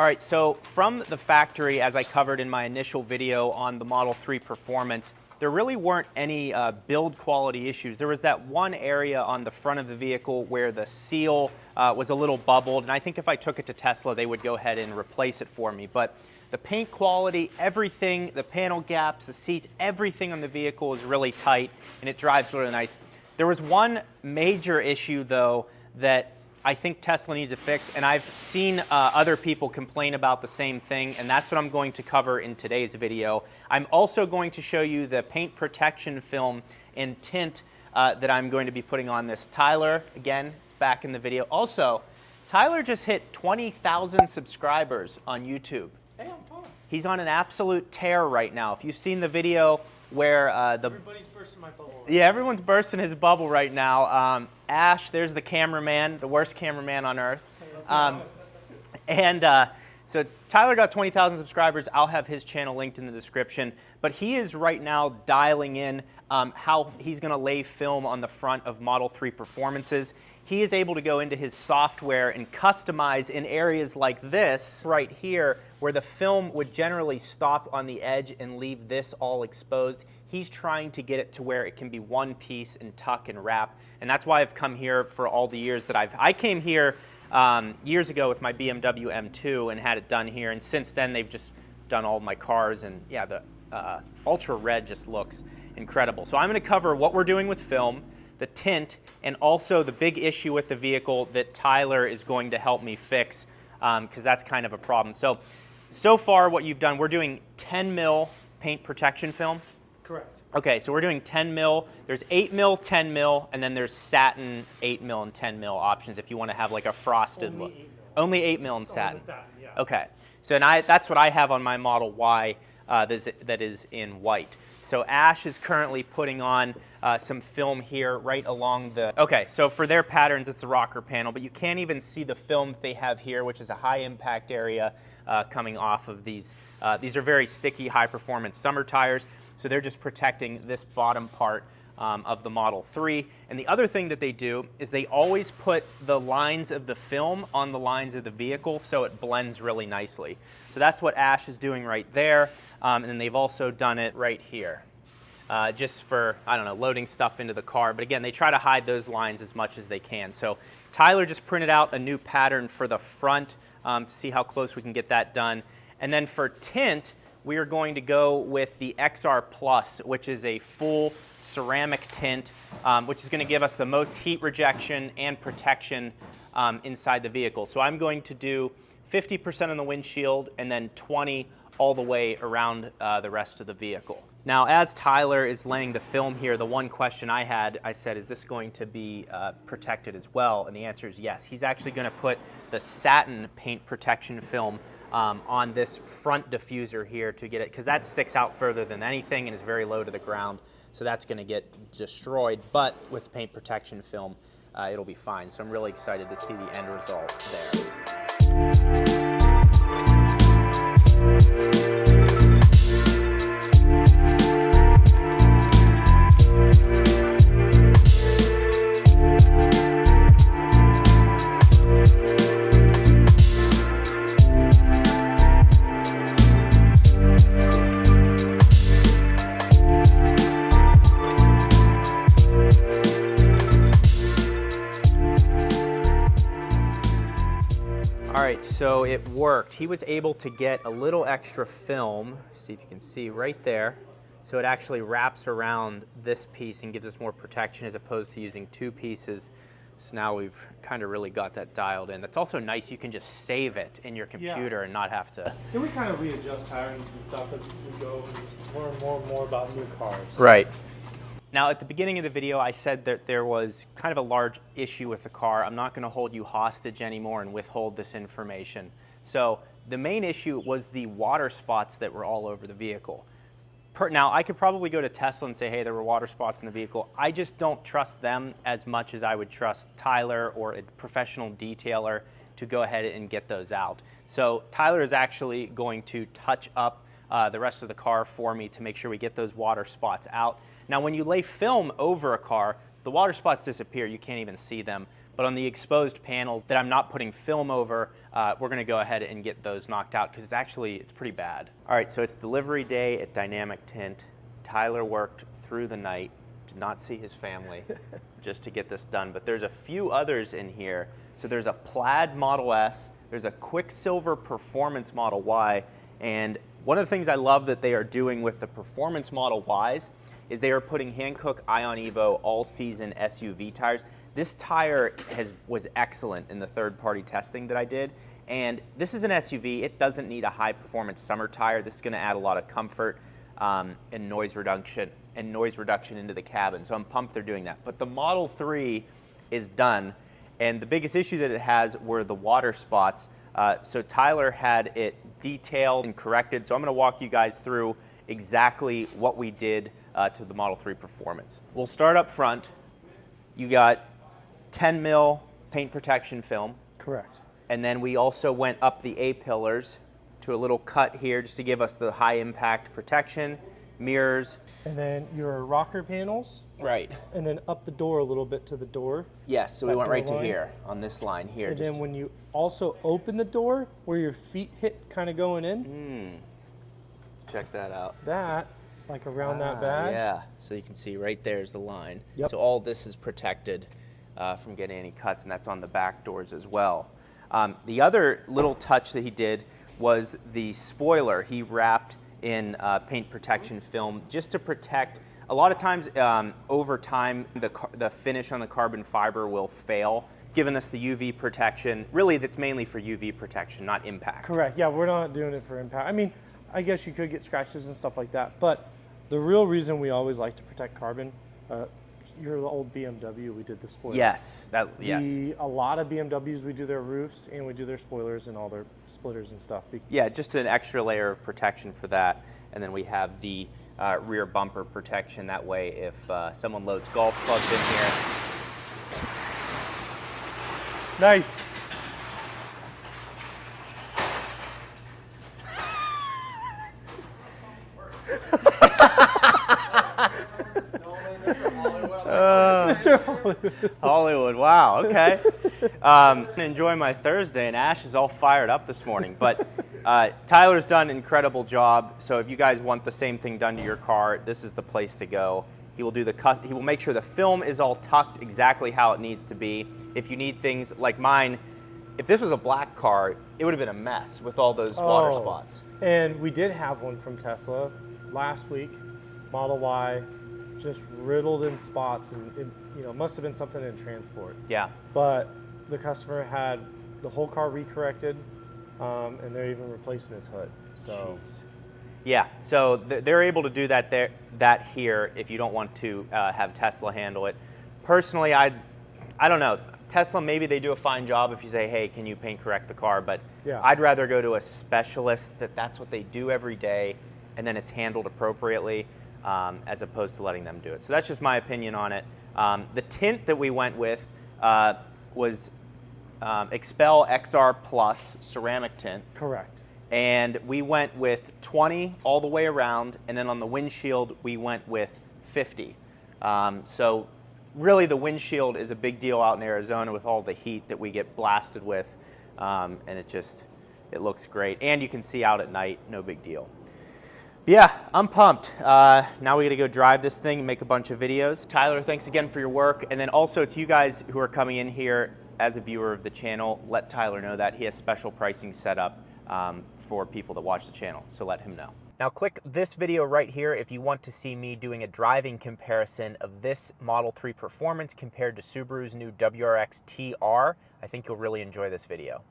All right, so from the factory, as I covered in my initial video on the Model 3 Performance, there really weren't any build quality issues. There was that one area on the front of the vehicle where the seal was a little bubbled, and I think if I took it to Tesla, they would go ahead and replace it for me. But the paint quality, everything, the panel gaps, the seats, everything on the vehicle is really tight, and it drives really nice. There was one major issue, though, that I think Tesla needs to fix, and I've seen other people complain about the same thing, and that's what I'm going to cover in today's video. I'm also going to show you the paint protection film and tint that I'm going to be putting on this. Tyler, again, is back in the video. Also, Tyler just hit 20,000 subscribers on YouTube. Hey, I'm pumped. He's on an absolute tear right now. If you've seen the video where everybody's bursting my bubble. Yeah, everyone's bursting his bubble right now. Ash, there's the cameraman, the worst cameraman on earth. So Tyler got 20,000 subscribers. I'll have his channel linked in the description. But he is right now dialing in how he's going to lay film on the front of Model 3 Performances. He is able to go into his software and customize in areas like this right here, where the film would generally stop on the edge and leave this all exposed. He's trying to get it to where it can be one piece and tuck and wrap. And that's why I've come here for all the years that I came here years ago with my BMW M2 and had it done here. And since then, they've just done all my cars. And yeah, the Ultra Red just looks incredible. So I'm going to cover what we're doing with film, the tint, and also the big issue with the vehicle that Tyler is going to help me fix, because that's kind of a problem. So far what you've done, we're doing 10 mil paint protection film. Correct. Okay, so we're doing 10 mil. There's 8 mil, 10 mil, and then there's satin 8 mil and 10 mil options if you want to have like a frosted look. Only 8 mil and satin. Only satin, yeah. Okay, so that's what I have on my Model Y that is in white. So Ash is currently putting on some film here right along the... Okay, so for their patterns, it's the rocker panel, but you can't even see the film that they have here, which is a high impact area coming off of these. These are very sticky, high performance summer tires. So they're just protecting this bottom part of the Model 3. And the other thing that they do is they always put the lines of the film on the lines of the vehicle so it blends really nicely. So that's what Ash is doing right there. And then they've also done it right here, just for, I don't know, loading stuff into the car. But again, they try to hide those lines as much as they can. So Tyler just printed out a new pattern for the front to see how close we can get that done. And then for tint, we are going to go with the XR Plus, which is a full ceramic tint, which is going to give us the most heat rejection and protection inside the vehicle. So I'm going to do 50% on the windshield and then 20 all the way around the rest of the vehicle. Now, as Tyler is laying the film here, the one question I had, I said, is this going to be protected as well? And the answer is yes. He's actually going to put the satin paint protection film on this front diffuser here to get it, because that sticks out further than anything and is very low to the ground. So that's going to get destroyed, but with paint protection film, it'll be fine. So I'm really excited to see the end result there. All right, so it worked. He was able to get a little extra film, see if you can see right there. So it actually wraps around this piece and gives us more protection as opposed to using two pieces. So now we've kind of really got that dialed in. That's also nice, you can just save it in your computer and not have to... And we kind of readjust patterns and stuff as we go and learn more and more about new cars. Right. Now, at the beginning of the video, I said that there was kind of a large issue with the car. I'm not going to hold you hostage anymore and withhold this information. So the main issue was the water spots that were all over the vehicle. Now, I could probably go to Tesla and say, hey, there were water spots in the vehicle. I just don't trust them as much as I would trust Tyler or a professional detailer to go ahead and get those out. So Tyler is actually going to touch up the rest of the car for me to make sure we get those water spots out. Now, when you lay film over a car, the water spots disappear. You can't even see them. But on the exposed panels that I'm not putting film over, we're gonna go ahead and get those knocked out because it's pretty bad. All right, so it's delivery day at Dynamic Tint. Tyler worked through the night, did not see his family just to get this done. But there's a few others in here. So there's a plaid Model S, there's a Quicksilver Performance Model Y, and one of the things I love that they are doing with the Performance Model Ys is they are putting Hankook Ion Evo all-season SUV tires. This tire was excellent in the third-party testing that I did, and this is an SUV. It doesn't need a high-performance summer tire. This is going to add a lot of comfort and noise reduction into the cabin. So I'm pumped they're doing that. But the Model 3 is done, and the biggest issue that it has were the water spots. So Tyler had it detailed and corrected. So I'm going to walk you guys through exactly what we did to the Model 3 Performance. We'll start up front. You got 10 mil paint protection film. Correct. And then we also went up the A-pillars to a little cut here just to give us the high impact protection, mirrors. And then your rocker panels. Right. And then up the door a little bit to the door. Yes, so we went right to here, on this line here. And then when you also open the door, where your feet hit kind of going in. Let's check that out. That, like around that badge. Yeah, so you can see right there's the line. Yep. So all this is protected from getting any cuts, and that's on the back doors as well. The other little touch that he did was the spoiler. He wrapped in paint protection film just to protect. A lot of times, over time, the finish on the carbon fiber will fail, giving us the UV protection. Really, that's mainly for UV protection, not impact. Correct. Yeah, we're not doing it for impact. I mean, I guess you could get scratches and stuff like that, but the real reason we always like to protect carbon, you're the old BMW, we did the spoiler. Yes, yes. A lot of BMWs, we do their roofs and we do their spoilers and all their splitters and stuff. Yeah, just an extra layer of protection for that. And then we have the rear bumper protection. That way, if someone loads golf clubs in here. Nice. Hollywood, wow, okay. Enjoy my Thursday, and Ash is all fired up this morning. But Tyler's done an incredible job. So if you guys want the same thing done to your car, this is the place to go. He will he will make sure the film is all tucked exactly how it needs to be. If you need things like mine, if this was a black car, it would have been a mess with all those water spots. And we did have one from Tesla last week, Model Y, just riddled in spots, and it must have been something in transport. Yeah. But the customer had the whole car recorrected, and they're even replacing his hood. So. Jeez. Yeah, so they're able to do that here if you don't want to have Tesla handle it. Personally, I don't know. Tesla, maybe they do a fine job if you say, hey, can you paint correct the car? But yeah. I'd rather go to a specialist that's what they do every day, and then it's handled appropriately, as opposed to letting them do it. So that's just my opinion on it. The tint that we went with was Expel XR Plus ceramic tint. Correct. And we went with 20 all the way around, and then on the windshield we went with 50. So really the windshield is a big deal out in Arizona with all the heat that we get blasted with, and it looks great. And you can see out at night, no big deal. But yeah, I'm pumped. Now we gotta go drive this thing and make a bunch of videos. Tyler, thanks again for your work. And then also to you guys who are coming in here as a viewer of the channel, let Tyler know that he has special pricing set up for people that watch the channel, so let him know. Now click this video right here if you want to see me doing a driving comparison of this Model 3 Performance compared to Subaru's new WRX TR. I think you'll really enjoy this video.